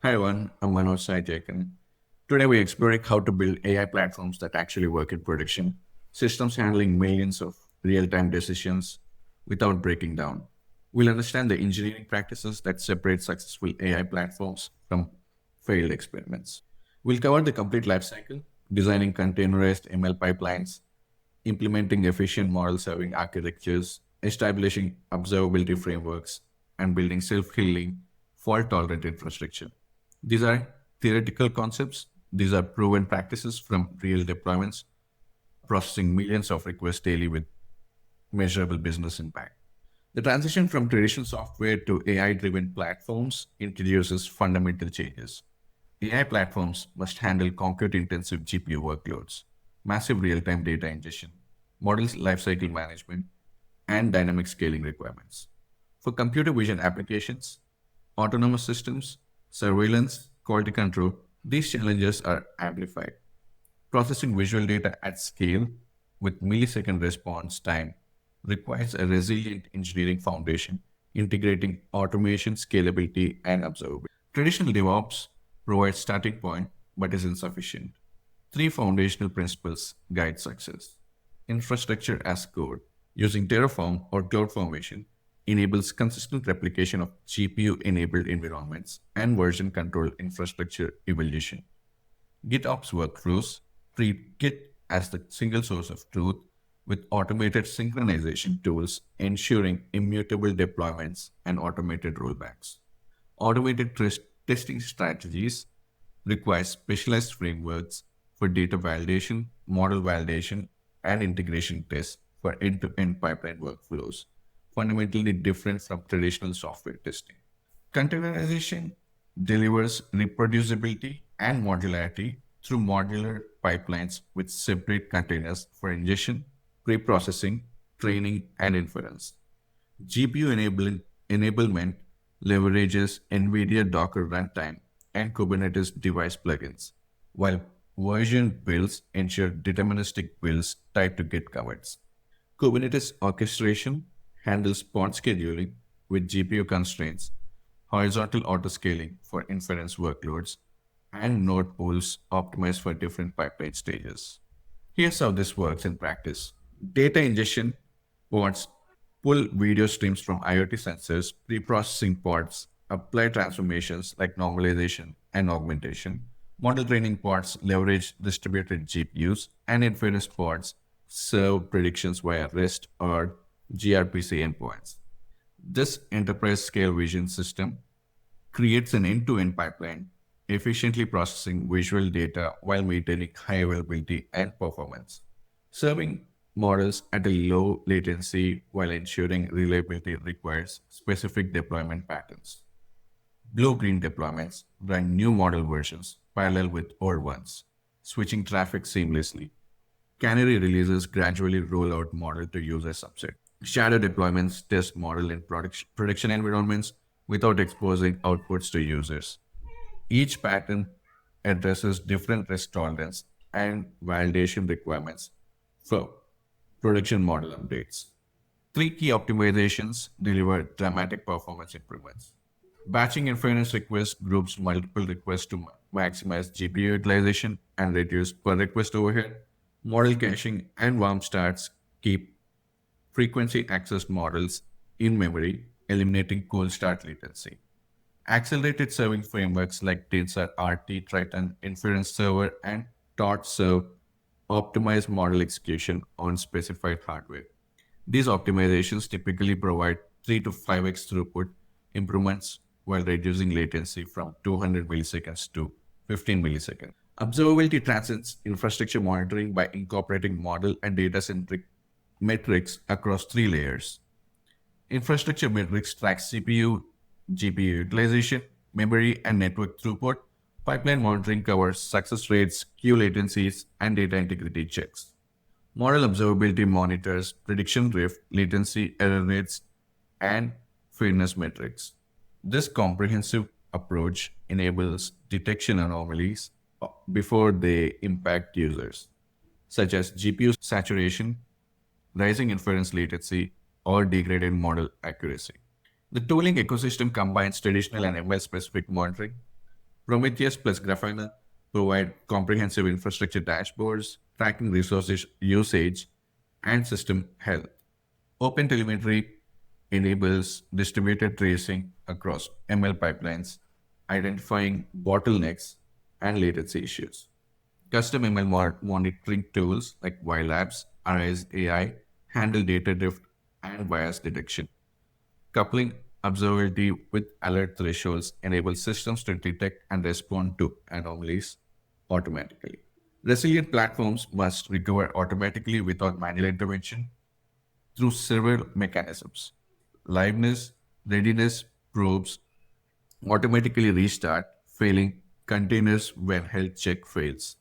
Hi everyone, I'm Manoj Jayakannan. Today we're exploring how to build AI platforms that actually work in production, systems handling millions of real-time decisions without breaking down. We'll understand the engineering practices that separate successful AI platforms from failed experiments. We'll cover the complete lifecycle, designing containerized ML pipelines, implementing efficient model serving architectures, establishing observability frameworks, and building self-healing, fault-tolerant infrastructure. These are theoretical concepts. These are proven practices from real deployments, processing millions of requests daily with measurable business impact. The transition from traditional software to AI driven platforms introduces fundamental changes. AI platforms must handle compute intensive GPU workloads, massive real time data ingestion, model lifecycle management, and dynamic scaling requirements. For computer vision applications, autonomous systems, surveillance, quality control, these challenges are amplified. Processing visual data at scale with millisecond response time requires a resilient engineering foundation integrating automation, scalability, and observability. Traditional DevOps provides starting point but is insufficient. Three foundational principles guide success. Infrastructure as code, using Terraform or CloudFormation, enables consistent replication of GPU-enabled environments and version control infrastructure evolution. GitOps workflows treat Git as the single source of truth with automated synchronization tools ensuring immutable deployments and automated rollbacks. Automated testing strategies require specialized frameworks for data validation, model validation, and integration tests for end-to-end pipeline workflows, fundamentally different from traditional software testing. Containerization delivers reproducibility and modularity through modular pipelines with separate containers for ingestion, preprocessing, training, and inference. GPU enablement leverages NVIDIA Docker runtime and Kubernetes device plugins, while version builds ensure deterministic builds tied to Git commits. Kubernetes orchestration handles pod scheduling with GPU constraints, horizontal autoscaling for inference workloads, and node pools optimized for different pipeline stages. Here's how this works in practice. Data ingestion pods pull video streams from IoT sensors, pre-processing pods apply transformations like normalization and augmentation. Model training pods leverage distributed GPUs, and inference pods serve predictions via REST or gRPC endpoints. This enterprise scale vision system creates an end-to-end pipeline, efficiently processing visual data while maintaining high availability and performance. Serving models at a low latency while ensuring reliability requires specific deployment patterns. Blue-green deployments run new model versions parallel with old ones, switching traffic seamlessly. Canary releases gradually roll out model to user subset. Shadow deployments test model in production environments without exposing outputs to users. Each pattern addresses different risk tolerance and validation requirements for production model updates. Three key optimizations deliver dramatic performance improvements. Batching inference requests groups multiple requests to maximize GPU utilization and reduce per request overhead. Model caching and warm starts keep frequency accessed models in memory, eliminating cold start latency. Accelerated serving frameworks like Tensor RT, Triton, Inference Server, and Torch Serve optimize model execution on specified hardware. These optimizations typically provide 3 to 5x throughput improvements while reducing latency from 200 milliseconds to 15 milliseconds. Observability transcends infrastructure monitoring by incorporating model and data-centric metrics across three layers. Infrastructure metrics track CPU, GPU utilization, memory, and network throughput. Pipeline monitoring covers success rates, queue latencies, and data integrity checks. Model observability monitors prediction drift, latency, error rates, and fairness metrics. This comprehensive approach enables detection anomalies before they impact users, such as GPU saturation, rising inference latency, or degraded model accuracy. The tooling ecosystem combines traditional and ML specific monitoring, Prometheus plus Grafana provide comprehensive infrastructure dashboards, tracking resources usage, and system health. OpenTelemetry enables distributed tracing across ML pipelines, identifying bottlenecks and latency issues. Custom ML monitoring tools like YLabs, Arise AI handle data drift and bias detection. Coupling observability with alert thresholds enables systems to detect and respond to anomalies automatically. Resilient platforms must recover automatically without manual intervention through several mechanisms. Liveness, readiness probes automatically restart failing containers when health check fails.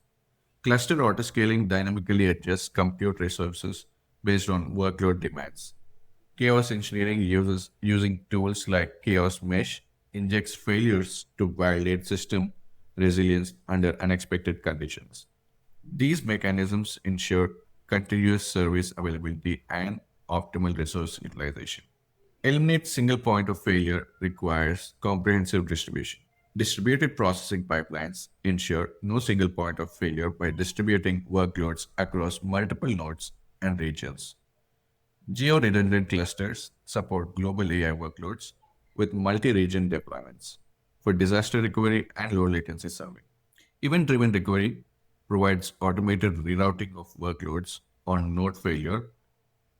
Cluster autoscaling dynamically adjusts compute resources based on workload demands. Chaos engineering uses using tools like Chaos Mesh injects failures to validate system resilience under unexpected conditions. These mechanisms ensure continuous service availability and optimal resource utilization. Eliminate single point of failure requires comprehensive distribution. Distributed processing pipelines ensure no single point of failure by distributing workloads across multiple nodes and regions. Geo-redundant clusters support global AI workloads with multi-region deployments for disaster recovery and low latency serving. Event-driven recovery provides automated rerouting of workloads on node failure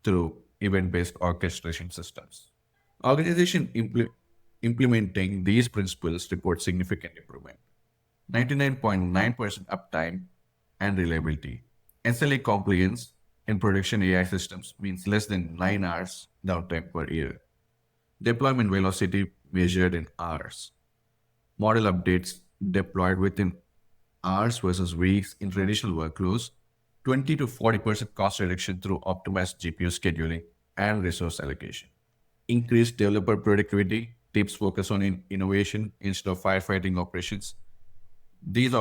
through event-based orchestration systems. Organization implementing these principles report significant improvement. 99.9% uptime and reliability. SLA compliance in production AI systems means less than 9 hours downtime per year. Deployment velocity measured in hours. Model updates deployed within hours versus weeks in traditional workloads. 20 to 40% cost reduction through optimized GPU scheduling and resource allocation. Increased developer productivity, tips focus on innovation instead of firefighting operations. These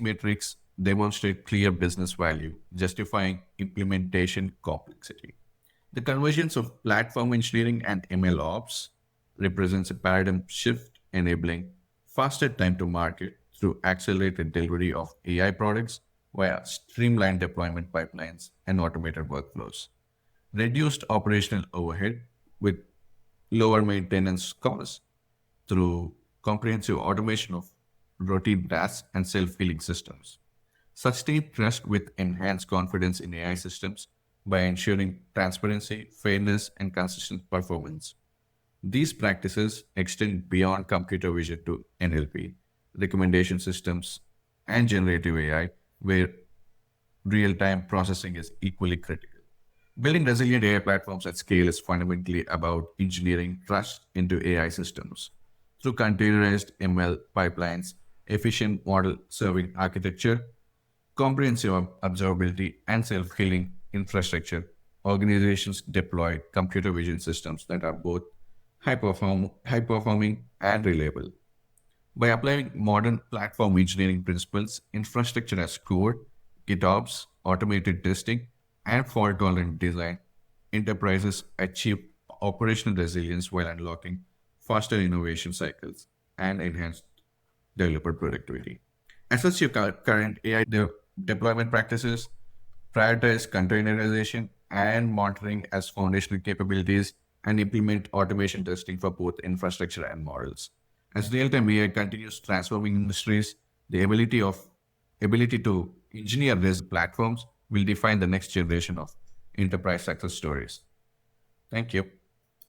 metrics demonstrate clear business value, justifying implementation complexity. The convergence of platform engineering and ML ops represents a paradigm shift, enabling faster time to market through accelerated delivery of AI products via streamlined deployment pipelines and automated workflows. Reduced operational overhead with lower maintenance costs through comprehensive automation of routine tasks and self-healing systems. Sustain trust with enhanced confidence in AI systems by ensuring transparency, fairness, and consistent performance. These practices extend beyond computer vision to NLP, recommendation systems, and generative AI, where real-time processing is equally critical. Building resilient AI platforms at scale is fundamentally about engineering trust into AI systems. Through containerized ML pipelines, efficient model serving architecture, comprehensive observability, and self-healing infrastructure, organizations deploy computer vision systems that are both high performing and reliable. By applying modern platform engineering principles, infrastructure as code, GitOps, automated testing, and fault tolerant design, enterprises achieve operational resilience while unlocking faster innovation cycles and enhanced developer productivity. Assess your current AI deployment practices, prioritize containerization and monitoring as foundational capabilities, and implement automation testing for both infrastructure and models. As real-time AI continues transforming industries, the ability to engineer these platforms will define the next generation of enterprise success stories. Thank you.